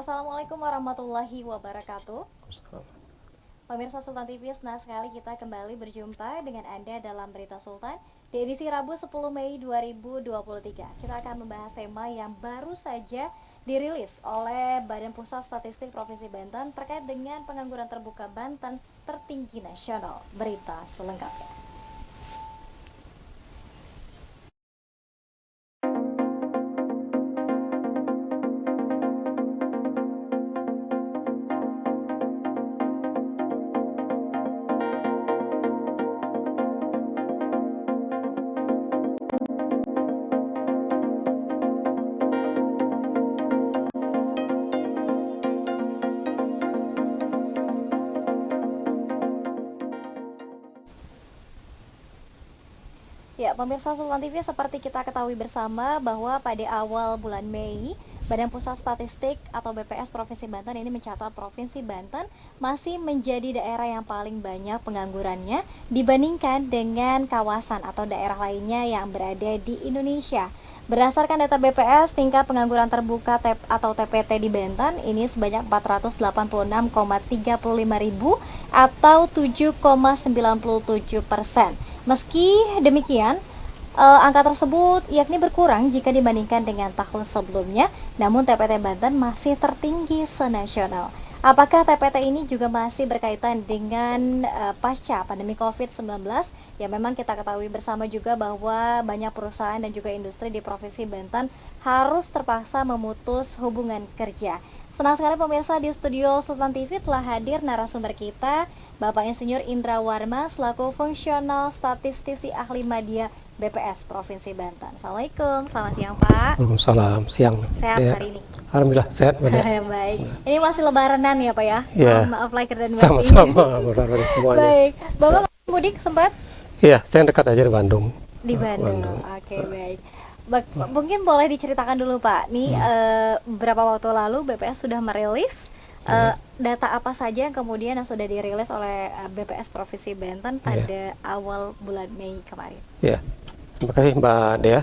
Assalamualaikum warahmatullahi wabarakatuh. Pemirsa Sultan TV, senang sekali kita kembali berjumpa dengan Anda dalam Berita Sultan di edisi Rabu 10 Mei 2023. Kita akan membahas tema yang baru saja dirilis oleh Badan Pusat Statistik Provinsi Banten terkait dengan pengangguran terbuka Banten tertinggi nasional. Berita selengkapnya. Ya, pemirsa Sultan TV, seperti kita ketahui bersama bahwa pada awal bulan Mei, Badan Pusat Statistik atau BPS Provinsi Banten ini mencatat Provinsi Banten masih menjadi daerah yang paling banyak penganggurannya dibandingkan dengan kawasan atau daerah lainnya yang berada di Indonesia. Berdasarkan data BPS, tingkat pengangguran terbuka atau TPT di Banten ini sebanyak 486,35 ribu atau 7,97%. Meski demikian, angka tersebut yakni berkurang jika dibandingkan dengan tahun sebelumnya, namun TPT Banten masih tertinggi senasional. Apakah TPT ini juga masih berkaitan dengan pasca pandemi COVID-19? Ya, memang kita ketahui bersama juga bahwa banyak perusahaan dan juga industri di Provinsi Banten harus terpaksa memutus hubungan kerja. Senang sekali pemirsa, di studio Sultan TV telah hadir narasumber kita, Bapak Insinyur Indra Warma selaku fungsional statistisi ahli media BPS Provinsi Banten. Assalamualaikum, selamat siang Pak. Waalaikumsalam, siang. Sehat ya. hari ini? Alhamdulillah sehat. Baik. Ini masih lebaranan ya Pak ya? Ya. Maaf lahir dan batin. Sama-sama, lebaran semuanya. Baik, Bapak mudik sempat? Iya, saya dekat aja di Bandung. Di Bandung. Oke, baik. Mungkin boleh diceritakan dulu Pak, nih beberapa waktu lalu BPS sudah merilis data apa saja yang kemudian yang sudah dirilis oleh BPS Provinsi Banten pada awal bulan Mei kemarin. Ya, terima kasih Mbak Dea.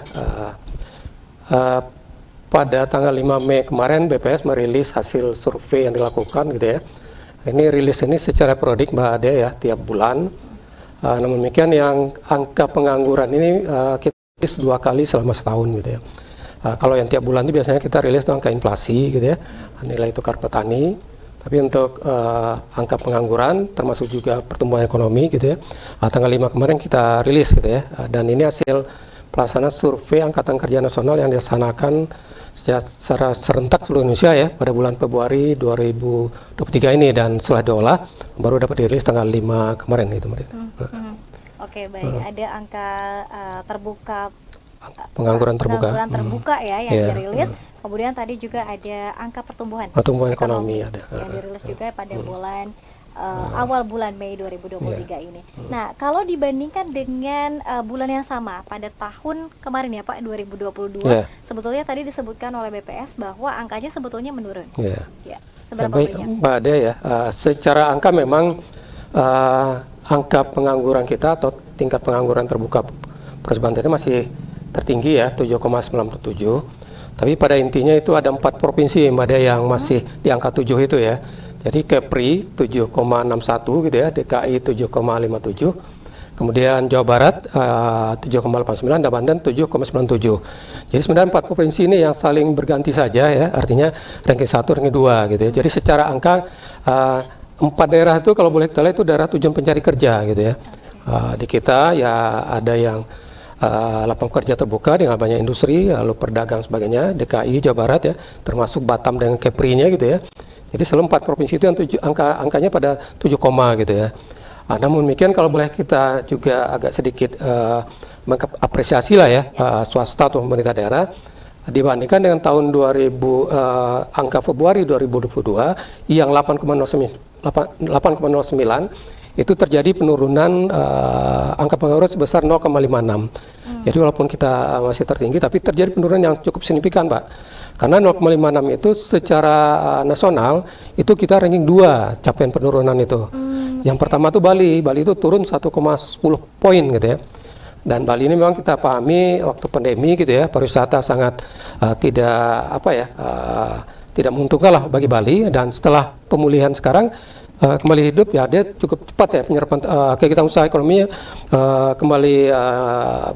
Pada tanggal 5 Mei kemarin BPS merilis hasil survei yang dilakukan gitu ya. Ini rilis ini secara periodik Mbak Dea ya, tiap bulan. Namun demikian yang angka pengangguran ini kita rilis 2 kali selama setahun gitu ya. Kalau yang tiap bulan itu biasanya kita rilis angka inflasi gitu ya, nilai tukar petani. Tapi untuk angka pengangguran termasuk juga pertumbuhan ekonomi gitu ya, tanggal 5 kemarin kita rilis gitu ya. Dan ini hasil pelaksanaan survei Angkatan Kerja Nasional yang dilaksanakan secara serentak seluruh Indonesia ya pada bulan Februari 2023 ini, dan setelah diolah baru dapat dirilis tanggal 5 kemarin gitu. Oke, baik. Ada angka terbuka pengangguran terbuka ya yang dirilis. Kemudian tadi juga ada angka pertumbuhan ekonomi ada yang dirilis juga pada bulan awal bulan Mei 2023 ini. Nah, kalau dibandingkan dengan bulan yang sama pada tahun kemarin ya Pak, 2022, sebetulnya tadi disebutkan oleh BPS bahwa angkanya sebetulnya menurun. Ya. Seberapa banyak? Mbak Ade ya, secara angka memang angka pengangguran kita atau tingkat pengangguran terbuka Provinsi Banten ini masih tertinggi ya, 7,97. Tapi pada intinya itu ada 4 provinsi Mbak Ade yang masih di angka 7 itu ya. Jadi Kepri 7,61 gitu ya, DKI 7,57, kemudian Jawa Barat 7,89 dan Banten 7,97. Jadi sebenarnya 4 provinsi ini yang saling berganti saja ya, artinya ranking 1, ranking 2 gitu ya. Jadi secara angka 4 daerah itu kalau boleh kita lihat itu daerah tujuan pencari kerja gitu ya. Di kita ya ada yang lapangan kerja terbuka dengan banyak industri, lalu perdagang sebagainya, DKI, Jawa Barat ya, termasuk Batam dan Kepri-nya gitu ya. Jadi selalu 4 provinsi itu yang angkanya pada 7, gitu ya. Namun demikian kalau boleh kita juga agak sedikit mengapresiasi lah ya swasta atau pemerintah daerah dibandingkan dengan tahun 2000 angka Februari 2022 yang 8,09 itu terjadi penurunan angka pengangguran sebesar 0,56. Jadi walaupun kita masih tertinggi, tapi terjadi penurunan yang cukup signifikan, Pak. Karena 0,56 itu secara nasional itu kita ranking 2 capaian penurunan itu. Yang pertama tuh Bali itu turun 1,10 poin gitu ya. Dan Bali ini memang kita pahami waktu pandemi gitu ya, pariwisata sangat tidak tidak menguntungkan lah bagi Bali. Dan setelah pemulihan sekarang kembali hidup, ya dia cukup cepat ya penyerapan kegiatan usaha ekonominya kembali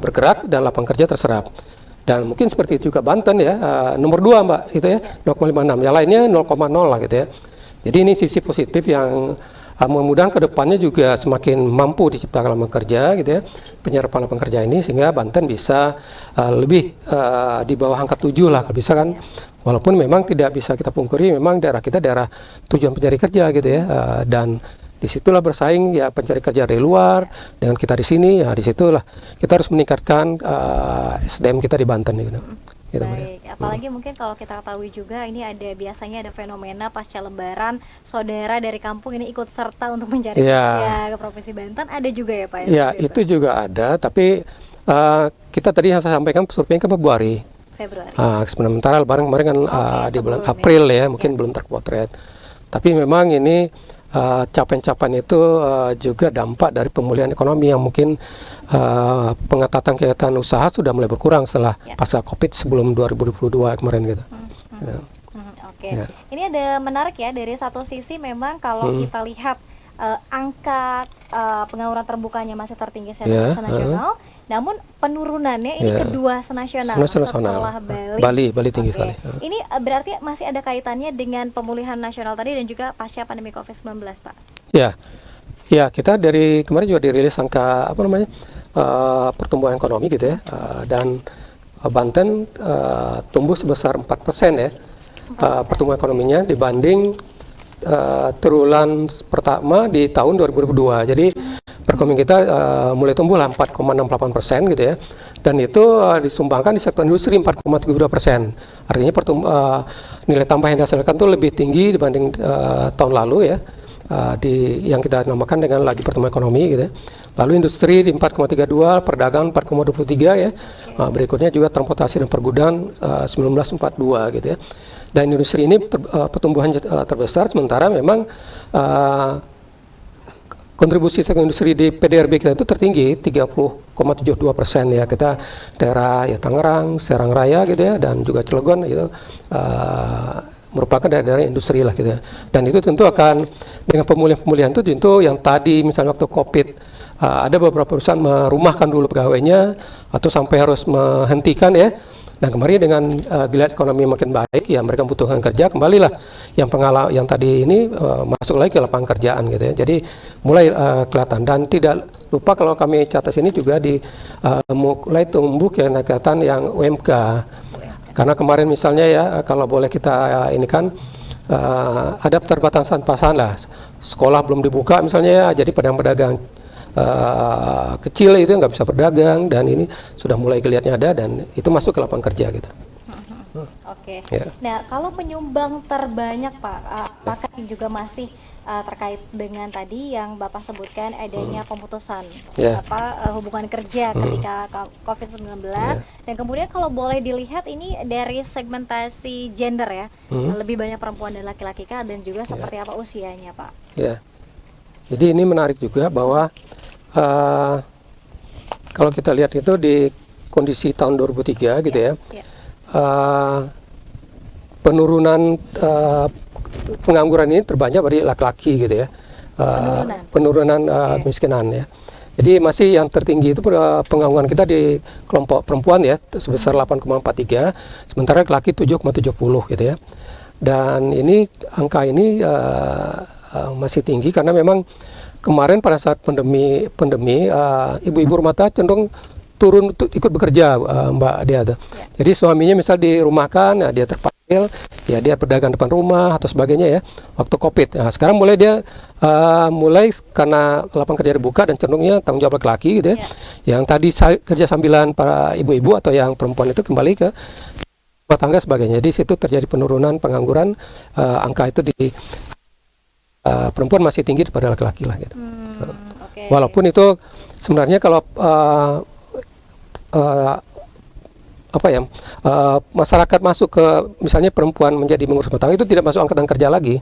bergerak dan lapangan kerja terserap. Dan mungkin seperti itu juga Banten ya, nomor 2 Mbak itu ya, 0,56, yang lainnya 0,0 lah gitu ya. Jadi ini sisi positif yang mudah-mudahan kedepannya juga semakin mampu diciptakan lapangan kerja gitu ya, penyerapan lapangan kerja ini, sehingga Banten bisa lebih di bawah angka 7 lah kalau bisa kan. Walaupun memang tidak bisa kita pungkiri, memang daerah kita daerah tujuan pencari kerja gitu ya, dan disitulah bersaing ya pencari kerja dari luar dengan kita di sini, ya disitulah kita harus meningkatkan SDM kita di Banten gitu. Gitu, Baik, apalagi mungkin kalau kita ketahui juga ini biasanya ada fenomena pasca Lebaran, saudara dari kampung ini ikut serta untuk mencari kerja ke Provinsi Banten, ada juga ya Pak? Ya, itu juga ada, tapi kita tadi yang saya sampaikan surveinya ke Februari. Sementara Lebaran kemarin kan di bulan April ya, mungkin belum terpotret. Tapi memang ini capaian-capaian itu juga dampak dari pemulihan ekonomi yang mungkin pengetatan kegiatan usaha sudah mulai berkurang setelah pasca Covid sebelum 2022 kemarin gitu. Oke. Ini ada menarik ya, dari satu sisi memang kalau kita lihat angka pengangguran terbukanya masih tertinggi senasional, namun penurunannya ini kedua senasional setelah Bali tinggi sekali. Ini berarti masih ada kaitannya dengan pemulihan nasional tadi dan juga pasca pandemi COVID-19 Pak? Ya, kita dari kemarin juga dirilis angka pertumbuhan ekonomi gitu ya, dan Banten tumbuh sebesar 4% ya, pertumbuhan ekonominya dibanding triwulan pertama di tahun 2022. Jadi perekonomian kita mulai tumbuh lah 4,68% gitu ya, dan itu disumbangkan di sektor industri 4,32%. Artinya nilai tambah yang dihasilkan itu lebih tinggi dibanding tahun lalu ya, yang kita namakan dengan laju pertumbuhan ekonomi gitu ya. Lalu industri di 4,32, perdagangan 4,23 ya. Berikutnya juga transportasi dan pergudangan 19,42 gitu ya. Dan industri ini pertumbuhan terbesar, sementara memang kontribusi sektor industri di PDRB kita itu tertinggi 30,72% ya. Kita daerah ya Tangerang, Serang Raya gitu ya, dan juga Cilegon itu merupakan daerah industri lah gitu ya. Dan itu tentu akan dengan pemulihan itu tentu yang tadi misalnya waktu Covid ada beberapa perusahaan merumahkan dulu pegawainya atau sampai harus menghentikan ya. Nah kemarin dengan geliat ekonomi makin baik, ya mereka membutuhkan kerja, kembalilah yang tadi ini masuk lagi ke lapangan kerjaan gitu ya. Jadi mulai kelihatan, dan tidak lupa kalau kami catat ini juga mulai tumbuh kegiatan yang UMK. Karena kemarin misalnya ya, kalau boleh kita ini kan ada keterbatasan pasaran lah, sekolah belum dibuka misalnya ya, jadi pedagang-pedagang kecil itu nggak bisa berdagang, dan ini sudah mulai kelihatannya ada, dan itu masuk ke lapangan kerja gitu. Oke. Nah kalau penyumbang terbanyak Pak, apakah juga masih terkait dengan tadi yang Bapak sebutkan adanya pemutusan hubungan kerja ketika COVID-19, dan kemudian kalau boleh dilihat ini dari segmentasi gender ya, lebih banyak perempuan dan laki-laki kah, dan juga seperti apa usianya Pak? Jadi ini menarik juga bahwa kalau kita lihat itu di kondisi tahun 2003 gitu ya, penurunan pengangguran ini terbanyak dari laki-laki gitu ya, penurunan kemiskinan ya. Jadi masih yang tertinggi itu pengangguran kita di kelompok perempuan ya, sebesar 8,43, sementara laki 7,70 gitu ya. Dan ini angka ini masih tinggi karena memang kemarin pada saat pandemi ibu-ibu rumah tangga cenderung turun untuk ikut bekerja, Mbak Dia. Jadi suaminya misal dirumahkan, dia terpanggil, ya dia berdagang depan rumah atau sebagainya ya waktu Covid. Nah, sekarang mulai dia karena lapangan kerja dibuka dan cenderungnya tanggung jawab laki-laki gitu ya. Yang tadi kerja sambilan para ibu-ibu atau yang perempuan itu kembali ke rumah tangga sebagainya. Jadi situ terjadi penurunan pengangguran, angka itu di perempuan masih tinggi daripada laki-laki lah gitu. Walaupun itu sebenarnya kalau masyarakat masuk ke misalnya perempuan menjadi mengurus rumah tangga itu tidak masuk angkatan kerja lagi.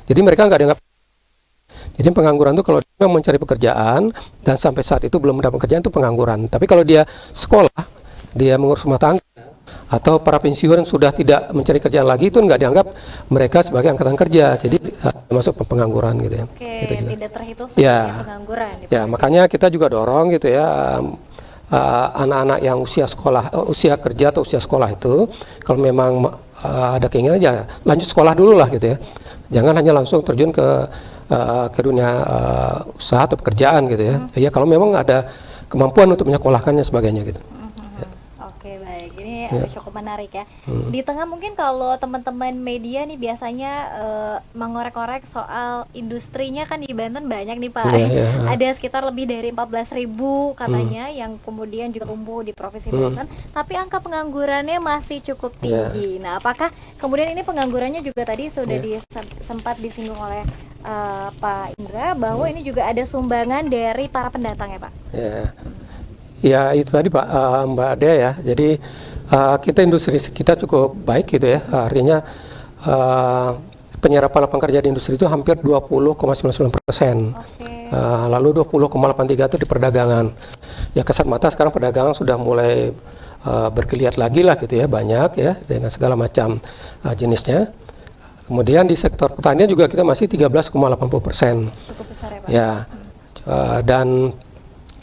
Jadi mereka nggak dianggap. Jadi pengangguran itu kalau dia mencari pekerjaan dan sampai saat itu belum mendapat pekerjaan itu pengangguran. Tapi kalau dia sekolah, dia mengurus rumah tangga atau para pensiun yang sudah tidak mencari kerjaan lagi itu nggak dianggap mereka sebagai angkatan kerja, jadi masuk pengangguran gitu ya. Oke, Gitu juga. tidak terhitung sebagai Ya, pengangguran di ya posisi. makanya kita juga dorong gitu ya, anak-anak yang usia sekolah, usia kerja atau usia sekolah itu kalau memang ada keinginan ya lanjut sekolah dulu lah gitu ya. Jangan hanya langsung terjun ke dunia usaha atau pekerjaan gitu ya. Ya kalau memang ada kemampuan untuk menyekolahkannya sebagainya gitu. Oke, baik. Ini Ya. cukup menarik ya. Di tengah mungkin kalau teman-teman media nih biasanya mengorek-orek soal industrinya kan di Banten banyak nih Pak. Ya, ya. Ada sekitar lebih dari 14.000 katanya yang kemudian juga tumbuh di Provinsi Banten, tapi angka penganggurannya masih cukup Ya. tinggi. Nah, apakah kemudian ini penganggurannya juga tadi sudah sempat disinggung oleh Pak Indra bahwa ini juga ada sumbangan dari para pendatang ya Pak? Ya, ya itu tadi Pak, Mbak Dea ya. Jadi kita industri kita cukup baik gitu ya. Artinya penyerapan lapangan kerja di industri itu hampir 20,99%. Oke. Lalu 20,83 itu di perdagangan. Ya kasat mata sekarang perdagangan sudah mulai bergeliat lagi lah gitu ya, banyak ya dengan segala macam jenisnya. Kemudian di sektor pertanian juga kita masih 13,80%. Cukup besar ya Pak? Ya, dan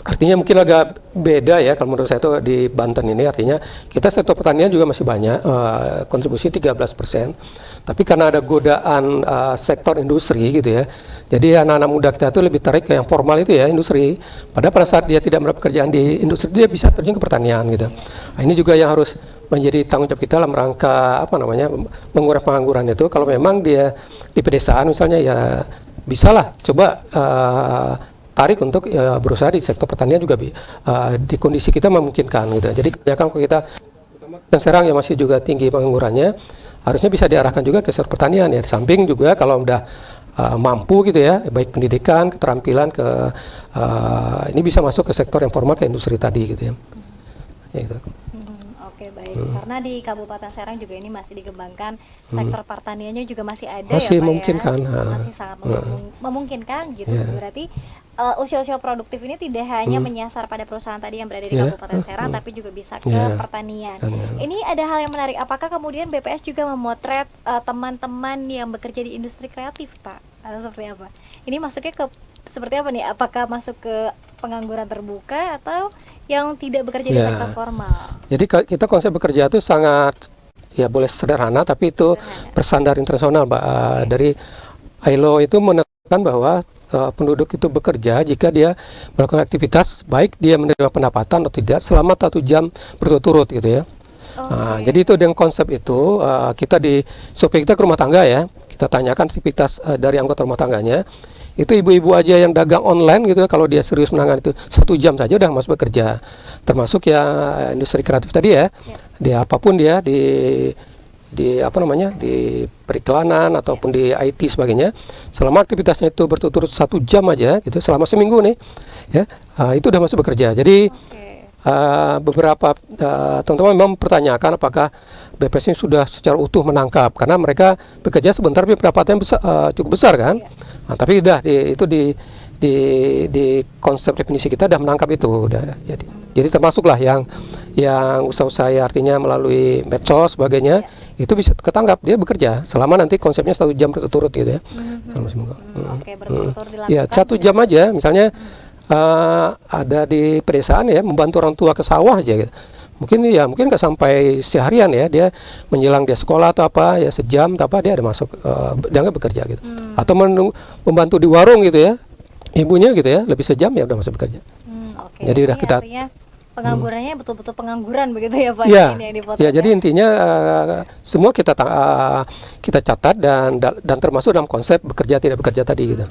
artinya mungkin agak beda ya kalau menurut saya itu di Banten ini, artinya kita sektor pertanian juga masih banyak, kontribusi 13%. Tapi karena ada godaan sektor industri gitu ya, jadi anak-anak muda kita itu lebih tarik ke yang formal itu ya, industri. Padahal pada saat dia tidak mendapat pekerjaan di industri, dia bisa terjun ke pertanian gitu. Nah, ini juga yang harus menjadi tanggung jawab kita dalam rangka mengurangi pengangguran itu. Kalau memang dia di pedesaan misalnya ya bisalah coba tarik untuk berusaha di sektor pertanian juga di kondisi kita memungkinkan gitu. Jadi kebanyakan kalau kita dan Serang yang masih juga tinggi penganggurannya harusnya bisa diarahkan juga ke sektor pertanian ya. Di samping juga kalau udah mampu gitu ya, baik pendidikan, keterampilan ini bisa masuk ke sektor yang formal, ke industri tadi gitu ya. Gitu. Oke, baik. Karena di Kabupaten Serang juga ini masih dikembangkan, sektor pertaniannya juga masih ada Masih ya Pak memungkinkan, ya. Masih sangat memungkinkan gitu. Ya. Berarti usia-usia produktif ini tidak hanya menyasar pada perusahaan tadi yang berada di Ya. Kabupaten Serang, tapi juga bisa ke Ya. pertanian. Pertanian. Ini ada hal yang menarik. Apakah kemudian BPS juga memotret teman-teman yang bekerja di industri kreatif, Pak? Atau seperti apa? Ini masuknya ke seperti apa nih? Apakah masuk ke pengangguran terbuka atau yang tidak bekerja di Ya. sektor formal? Jadi kita konsep bekerja itu sangat ya boleh sederhana, tapi itu bersandar internasional, Mbak. Dari ILO itu menekankan bahwa penduduk itu bekerja jika dia melakukan aktivitas, baik dia menerima pendapatan atau tidak, selama 1 jam berturut-turut gitu ya. Jadi itu dengan konsep itu kita di survei kita ke rumah tangga ya, kita tanyakan aktivitas dari anggota rumah tangganya. Itu ibu-ibu aja yang dagang online gitu ya, kalau dia serius menangani itu 1 jam saja udah masuk bekerja. Termasuk ya industri kreatif tadi ya. Dia apapun dia di periklanan ataupun di IT sebagainya, selama aktivitasnya itu berturut-turut 1 jam aja gitu, selama seminggu nih ya, itu udah masuk bekerja. Jadi beberapa teman-teman memang mempertanyakan apakah BPS ini sudah secara utuh menangkap, karena mereka bekerja sebentar tapi pendapatannya cukup besar kan. Nah, tapi udah di konsep definisi kita udah menangkap itu udah. Jadi termasuklah yang usaha-usaha artinya melalui medsos sebagainya itu bisa ketangkap, dia bekerja selama nanti konsepnya 1 jam berturut-turut gitu ya. Selama seminggu. Oke, berturut-turut dilakukan. Ya 1 jam aja misalnya ada di pedesaan ya, membantu orang tua ke sawah aja gitu. Mungkin nggak sampai seharian ya, dia menjelang dia sekolah atau apa ya, sejam atau apa dia ada masuk, dia nggak bekerja gitu. Atau membantu di warung gitu ya, ibunya gitu ya, lebih sejam ya udah masuk bekerja. Oke. Jadi udah Ini kita artinya penganggurannya betul-betul pengangguran begitu ya Pak? ya, Ini yang dipotret ya jadi intinya semua kita catat dan termasuk dalam konsep bekerja tidak bekerja tadi gitu.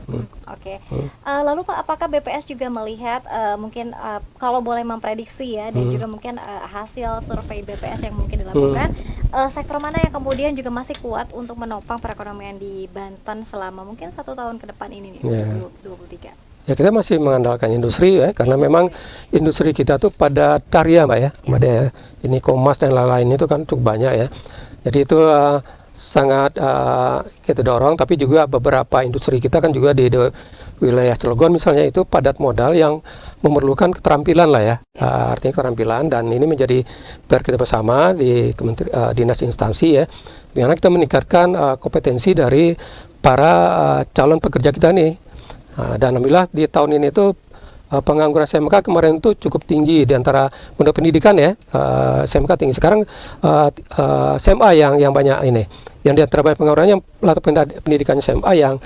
Oke. Lalu Pak, apakah BPS juga melihat mungkin kalau boleh memprediksi ya, dan juga mungkin hasil survei BPS yang mungkin dilakukan, sektor mana yang kemudian juga masih kuat untuk menopang perekonomian di Banten selama mungkin 1 tahun ke depan ini nih, 2023? Ya kita masih mengandalkan industri ya, karena memang industri kita tuh pada karya Mbak ya, Mbak Dea. Ini Komas dan lain-lain itu kan cukup banyak ya. Jadi itu sangat kita dorong, tapi juga beberapa industri kita kan juga di wilayah Cilegon misalnya itu padat modal yang memerlukan keterampilan lah ya, artinya keterampilan, dan ini menjadi PR kita bersama di dinas instansi ya, di mana kita meningkatkan kompetensi dari para calon pekerja kita nih. Dan alhamdulillah di tahun ini itu pengangguran SMK kemarin itu cukup tinggi di antara untuk pendidikan ya, SMK tinggi. Sekarang SMA yang banyak ini, yang di antara banyak penganggurannya latar pendidikan SMA yang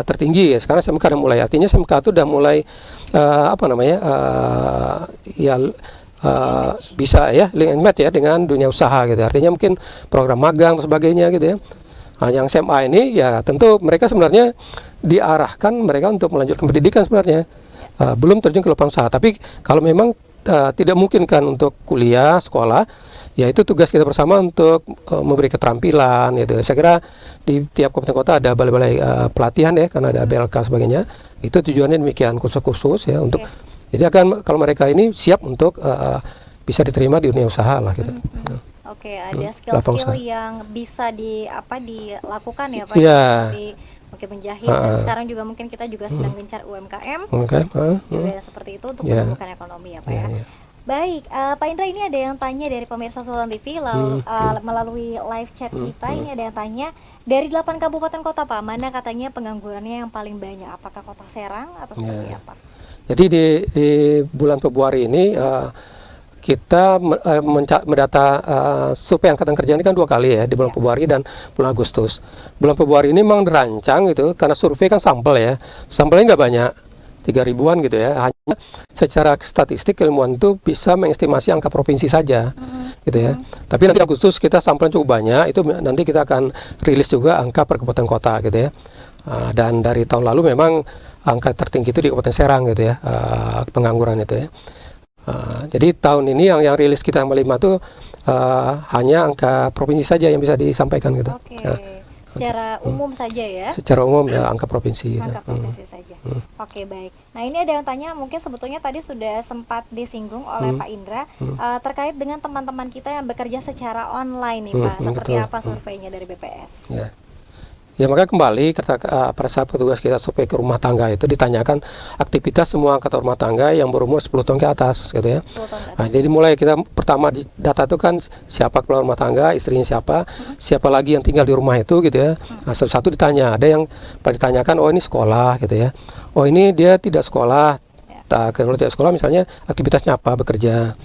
tertinggi ya. Sekarang SMK udah mulai, artinya SMK itu udah mulai bisa ya link and match ya dengan dunia usaha gitu. Artinya mungkin program magang dan sebagainya gitu ya. Yang SMA ini ya tentu mereka sebenarnya diarahkan mereka untuk melanjutkan pendidikan sebenarnya. Belum terjun ke lapangan usaha. Tapi kalau memang tidak mungkin kan untuk kuliah, sekolah, ya itu tugas kita bersama untuk memberi keterampilan gitu. Saya kira di tiap kabupaten kota ada balai-balai pelatihan ya, karena ada BLK sebagainya. Itu tujuannya demikian, khusus-khusus ya untuk. Jadi akan kalau mereka ini siap untuk bisa diterima di dunia usaha lah gitu. Oke, ada skill-skill yang bisa dilakukan ya Pak. Iya. Mungkin menjahit, dan sekarang juga mungkin kita juga sedang gencar UMKM, juga seperti itu untuk menumbuhkan ekonomi ya Pak ya. Baik, Pak Indra, ini ada yang tanya dari pemirsa Sultan TV lalu melalui live chat kita. Ini ada yang tanya, dari 8 kabupaten kota Pak, mana katanya penganggurannya yang paling banyak? Apakah kota Serang atau seperti apa? Jadi di bulan Februari ini kita mendata survei angkatan kerja ini kan 2 kali ya, di bulan Februari dan bulan Agustus. Bulan Februari ini memang dirancang gitu, karena survei kan sampel ya, sampelnya nggak banyak, 3.000-an gitu ya. Hanya secara statistik ilmuwan itu bisa mengestimasi angka provinsi saja, gitu ya. Tapi nanti Agustus kita sampelnya cukup banyak, itu nanti kita akan rilis juga angka per kabupaten kota gitu ya. Dan dari tahun lalu memang angka tertinggi itu di Kabupaten Serang gitu ya, pengangguran itu ya. Jadi tahun ini yang rilis kita yang kelima itu hanya angka provinsi saja yang bisa disampaikan gitu. Secara umum saja ya? Secara umum ya, angka provinsi. Angka provinsi saja. Oke, baik. Nah, ini ada yang tanya, mungkin sebetulnya tadi sudah sempat disinggung oleh Pak Indra terkait dengan teman-teman kita yang bekerja secara online nih Pak. Seperti apa surveinya dari BPS? Ya makanya kembali pada saat petugas kita survei ke rumah tangga itu ditanyakan aktivitas semua anggota rumah tangga yang berumur 10 tahun ke atas gitu ya. Nah, jadi mulai kita pertama di data itu kan siapa kepala rumah tangga, istrinya siapa, siapa lagi yang tinggal di rumah itu gitu ya. Nah, satu-satu ditanya, ada yang ditanyakan, oh ini sekolah gitu ya. Oh ini dia tidak sekolah. Kalau tidak sekolah misalnya aktivitasnya apa, bekerja.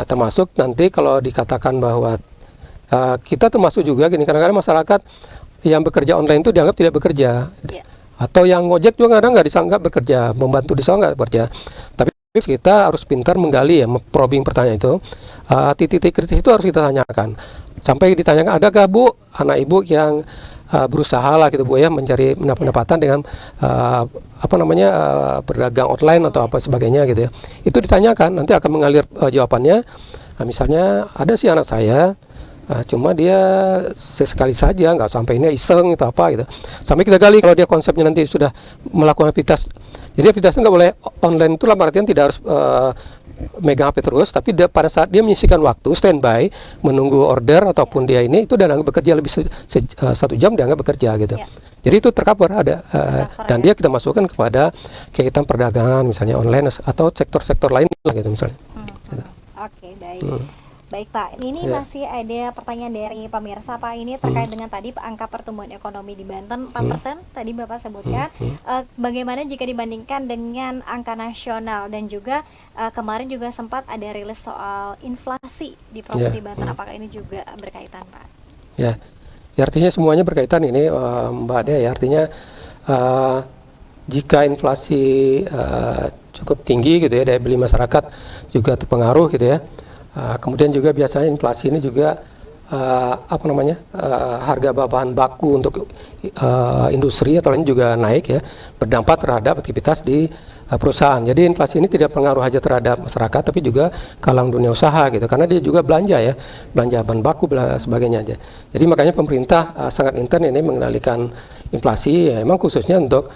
Termasuk nanti kalau dikatakan bahwa kita termasuk juga gini, kadang-kadang masyarakat yang bekerja online itu dianggap tidak bekerja, atau yang ngojek juga kadang nggak dianggap bekerja, membantu di sana nggak bekerja. Tapi kita harus pintar menggali ya, probing pertanyaan itu, titik-titik kritis itu harus kita tanyakan. Sampai ditanyakan, adakah Bu anak Ibu yang berusaha lah gitu Bu ya, mencari pendapatan dengan berdagang online atau apa sebagainya gitu ya. Itu ditanyakan, nanti akan mengalir jawabannya. Misalnya ada sih anak saya, cuma dia sesekali saja, nggak sampai ini iseng itu apa gitu. Sampai kita gali kalau dia konsepnya nanti sudah melakukan aktivitas. Jadi aktivitasnya nggak boleh online itu, dalam artian tidak harus megang HP terus, tapi pada saat dia menyisihkan waktu standby menunggu order ataupun dia ini itu dan bekerja lebih 1 jam dianggap bekerja gitu. Jadi itu tercover ada dan dia kita masukkan kepada kegiatan perdagangan misalnya online atau sektor-sektor lain lah gitu misalnya. Oke, baik. Baik Pak, ini masih ada pertanyaan dari pemirsa Pak, ini terkait dengan tadi angka pertumbuhan ekonomi di Banten 4% tadi Bapak sebutkan. Bagaimana jika dibandingkan dengan angka nasional, dan juga kemarin juga sempat ada rilis soal inflasi di Provinsi Banten, apakah ini juga berkaitan Pak? Ya artinya semuanya berkaitan ini Mbak Dea ya, artinya jika inflasi cukup tinggi gitu ya, daya beli masyarakat juga terpengaruh gitu ya. Kemudian juga biasanya inflasi ini juga harga bahan baku untuk industri atau lain juga naik ya, berdampak terhadap aktivitas di perusahaan. Jadi inflasi ini tidak pengaruh aja terhadap masyarakat, tapi juga kalangan dunia usaha gitu, karena dia juga belanja ya, belanja bahan baku sebagainya aja. Jadi makanya pemerintah sangat intens ini mengendalikan inflasi ya, emang khususnya untuk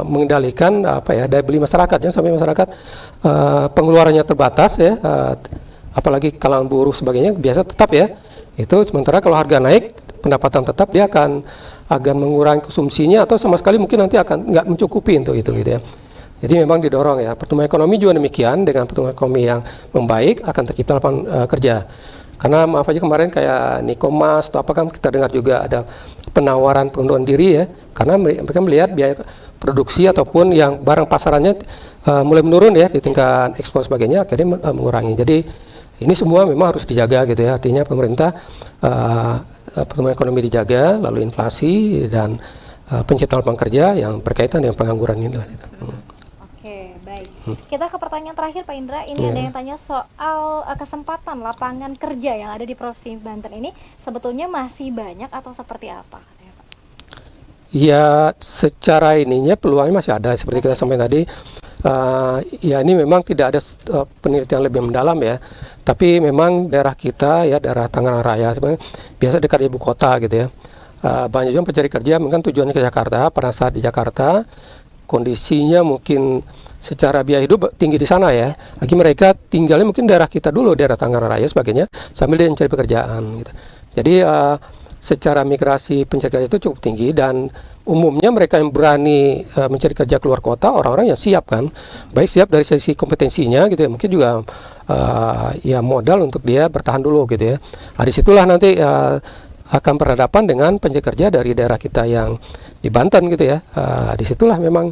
mengendalikan daya beli masyarakat, ya, sampai masyarakat pengeluarannya terbatas ya, apalagi kalangan buruh sebagainya biasa tetap ya itu, sementara kalau harga naik pendapatan tetap, dia akan mengurangi konsumsinya atau sama sekali mungkin nanti akan nggak mencukupi untuk itu gitu ya. Jadi memang didorong ya. Pertumbuhan ekonomi juga demikian, dengan pertumbuhan ekonomi yang membaik akan tercipta lapangan kerja. Karena maaf aja kemarin kayak Nikomas atau apa kan kita dengar juga ada penawaran pengunduran diri ya. Karena mereka melihat biaya produksi ataupun yang barang pasarannya mulai menurun ya di tingkat ekspor sebagainya, akhirnya mengurangi. Jadi ini semua memang harus dijaga gitu ya. Artinya pemerintah pertumbuhan ekonomi dijaga, lalu inflasi dan penciptaan lapangan kerja yang berkaitan dengan pengangguran inilah. Gitu. Oke, baik. Kita ke pertanyaan terakhir Pak Indra. Ini ada yang tanya soal kesempatan lapangan kerja yang ada di Provinsi Banten ini sebetulnya masih banyak atau seperti apa? Ya, secara ininya peluangnya masih ada seperti kita sampaikan tadi. Ya ini memang tidak ada penelitian lebih mendalam ya. Tapi memang daerah kita ya, daerah Tangerang Raya sebenarnya biasa dekat ibu kota gitu ya. Banyak juga pencari kerja mungkin tujuannya ke Jakarta. Pada saat di Jakarta kondisinya mungkin secara biaya hidup tinggi di sana ya. Lagi mereka tinggalnya mungkin daerah kita dulu, daerah Tangerang Raya sebagainya, sambil dia mencari pekerjaan gitu. Jadi secara migrasi pencari kerja itu cukup tinggi, dan umumnya mereka yang berani mencari kerja keluar kota orang-orang yang siap kan, baik siap dari sisi kompetensinya gitu ya, mungkin juga ya modal untuk dia bertahan dulu gitu ya. Disitulah nanti akan berhadapan dengan pencari kerja dari daerah kita yang di Banten gitu ya. Disitulah memang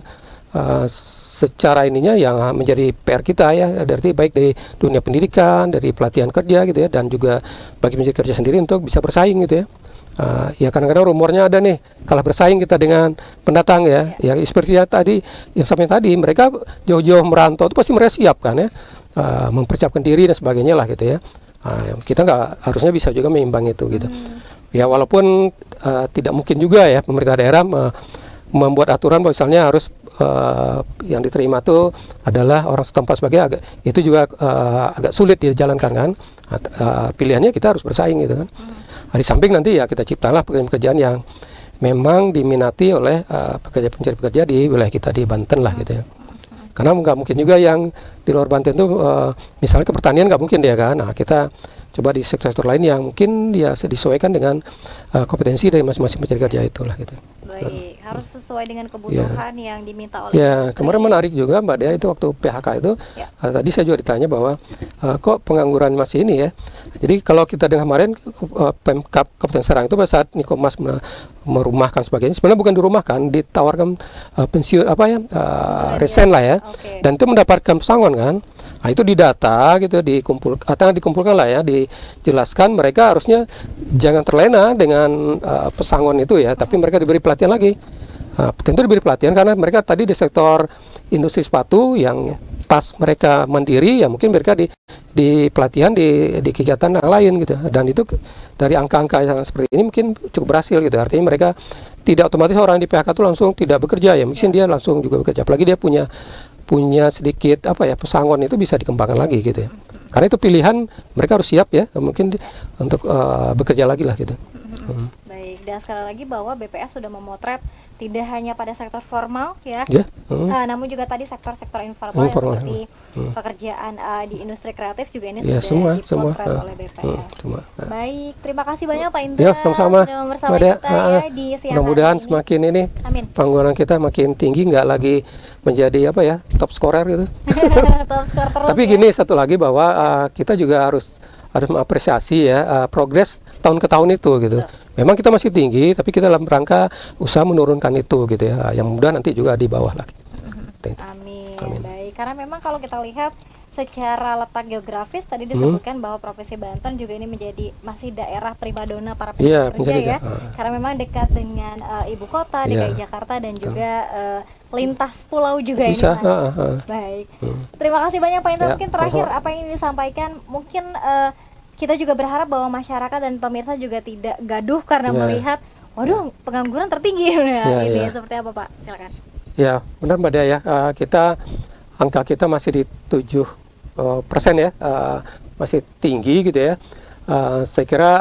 secara ininya yang menjadi PR kita ya, dari baik dari dunia pendidikan, dari pelatihan kerja gitu ya, dan juga bagi pencari kerja sendiri untuk bisa bersaing gitu ya. Ya kadang-kadang rumornya ada nih, kalah bersaing kita dengan pendatang ya. Ya seperti ya tadi yang sampai tadi, mereka jauh-jauh merantau itu pasti mereka siap kan ya, mempersiapkan diri dan sebagainya lah gitu ya. Kita nggak harusnya bisa juga meimbang itu gitu. Ya walaupun tidak mungkin juga ya pemerintah daerah membuat aturan misalnya harus yang diterima itu adalah orang setempat sebagai itu juga agak sulit dijalankan kan. Pilihannya kita harus bersaing gitu kan. Di samping nanti ya kita ciptalah pekerjaan yang memang diminati oleh pencari pekerja di wilayah kita di Banten lah gitu ya. Karena nggak mungkin juga yang di luar Banten itu misalnya ke pertanian nggak mungkin dia kan. Nah kita coba di sektor lain yang mungkin dia disesuaikan dengan kompetensi dari masing-masing pencari kerja itulah gitu. Baik, harus sesuai dengan kebutuhan yang diminta oleh Ya, industri. kemarin menarik juga Mbak Dea itu waktu PHK itu, tadi saya juga ditanya bahwa kok pengangguran masih ini ya. Jadi kalau kita dengar kemarin Pemkab Kabupaten Serang itu pada saat Nikomas merumahkan sebagainya, sebenarnya bukan dirumahkan, ditawarkan pensiun apa ya, resign lah ya. Dan itu mendapatkan pesangon kan. Nah, itu didata gitu, dikumpulkan lah ya, dijelaskan mereka harusnya jangan terlena dengan pesangon itu ya, tapi mereka diberi pelatihan lagi. Tentu diberi pelatihan karena mereka tadi di sektor industri sepatu yang pas mereka mandiri ya, mungkin mereka di pelatihan di kegiatan yang lain gitu. Dan itu dari angka-angka yang seperti ini mungkin cukup berhasil gitu. Artinya mereka tidak otomatis orang di PHK itu langsung tidak bekerja ya, mungkin dia langsung juga bekerja. Apalagi dia punya sedikit apa ya, pesangon itu bisa dikembangkan lagi gitu ya. Karena itu pilihan mereka harus siap ya, mungkin untuk bekerja lagi lah gitu. Baik, dan sekali lagi bahwa BPS sudah memotret tidak hanya pada sektor formal ya, namun juga tadi sektor-sektor informal seperti pekerjaan di industri kreatif juga ini sudah dipotret oleh BPS. Baik, terima kasih banyak Pak Indra sama-sama sudah bersama kita ya di siang mudah-mudahan hari ini. Semakin ini pengangguran kita makin tinggi, nggak lagi menjadi apa ya, top scorer gitu. Top skor terus. Tapi gini satu lagi bahwa kita juga harus mengapresiasi ya progres tahun ke tahun itu gitu. Memang kita masih tinggi, tapi kita dalam rangka usaha menurunkan itu gitu ya. Yang mudah nanti juga di bawah lagi. Amin. Baik, karena memang kalau kita lihat secara letak geografis tadi disebutkan bahwa Provinsi Banten juga ini menjadi masih daerah primadona para pencari kerja ya. Karena memang dekat dengan ibu kota DKI Jakarta dan juga lintas pulau juga bisa, ini Mas. Baik. Terima kasih banyak Pak Indra. Mungkin terakhir apa yang ingin disampaikan, mungkin kita juga berharap bahwa masyarakat dan pemirsa juga tidak gaduh karena melihat waduh pengangguran tertinggi ini seperti apa Pak? Silakan. Ya, benar Mbak Dea ya. Angka kita masih di 7% ya, masih tinggi gitu ya. Saya kira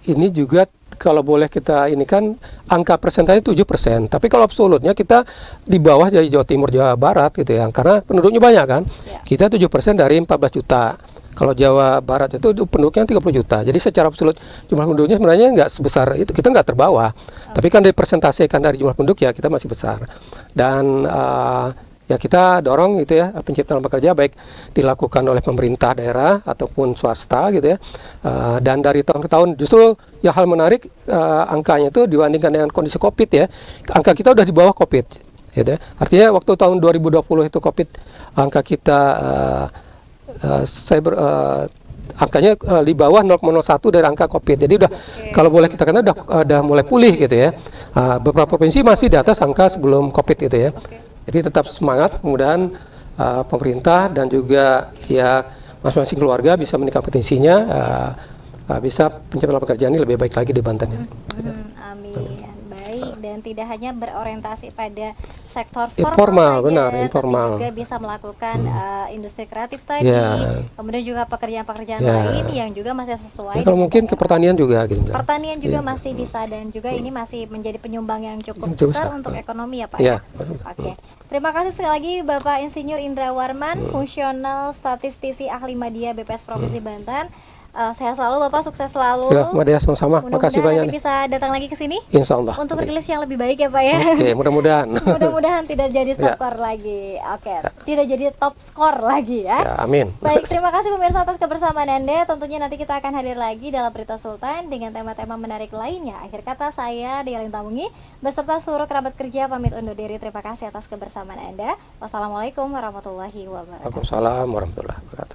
ini juga kalau boleh kita ini kan angka persentase 7%, tapi kalau absolutnya kita di bawah dari Jawa Timur, Jawa Barat gitu ya, karena penduduknya banyak kan. Kita 7% dari 14 juta. Kalau Jawa Barat itu penduduknya 30 juta. Jadi secara absolut jumlah penduduknya sebenarnya nggak sebesar itu, kita nggak terbawah. Tapi kan dipresentasikan dari jumlah penduduk ya kita masih besar. Dan ya kita dorong gitu ya, penciptaan lapangan kerja baik dilakukan oleh pemerintah daerah ataupun swasta gitu ya. Dan dari tahun ke tahun justru ya hal menarik, angkanya itu dibandingkan dengan kondisi Covid ya, angka kita udah di bawah Covid gitu ya. Artinya waktu tahun 2020 itu Covid, angka kita angkanya di bawah 0,01 dari angka Covid. Jadi udah kalau boleh kita katakan udah mulai pulih gitu ya. Beberapa provinsi masih di atas angka sebelum Covid gitu ya. Jadi tetap semangat, mudah-mudahan pemerintah dan juga ya masing-masing keluarga bisa meningkatkan potensinya, bisa penciptaan lapangan kerja ini lebih baik lagi di Banten ya. Amin. Baik, dan tidak hanya berorientasi pada sektor Informal, saja, benar, tapi informal. juga bisa melakukan industri kreatif tadi, Ya. kemudian juga pekerjaan-pekerjaan Ya. lain yang juga masih sesuai Ya, kalau dengan mungkin ke daerah. pertanian juga gitu. Pertanian juga Iya. masih bisa, dan juga ini masih menjadi penyumbang yang cukup Cukup besar besar. untuk ekonomi ya Pak Iya. ya. Oke. Terima kasih sekali lagi Bapak Insinyur Indra Warman, fungsional statistisi ahli media BPS Provinsi Banten. Sehat selalu Bapak, sukses selalu. Ya, Mbak Dea sama-sama. Makasih Mudah-mudahan banyak nanti nih. bisa datang lagi ke sini Insya Allah. untuk rilis yang lebih baik ya Pak ya. Oke, mudah-mudahan. Mudah-mudahan tidak jadi Ya. skor lagi. Oke, tidak jadi top skor lagi ya. Ya, amin. Baik, terima kasih pemirsa atas kebersamaan Anda. Tentunya nanti kita akan hadir lagi dalam Berita Sultan dengan tema-tema menarik lainnya. Akhir kata, saya Dea Lintamungi beserta seluruh kerabat kerja pamit undur diri. Terima kasih atas kebersamaan Anda. Wassalamualaikum warahmatullahi wabarakatuh. Waalaikumsalam warahmatullahi wabarakatuh.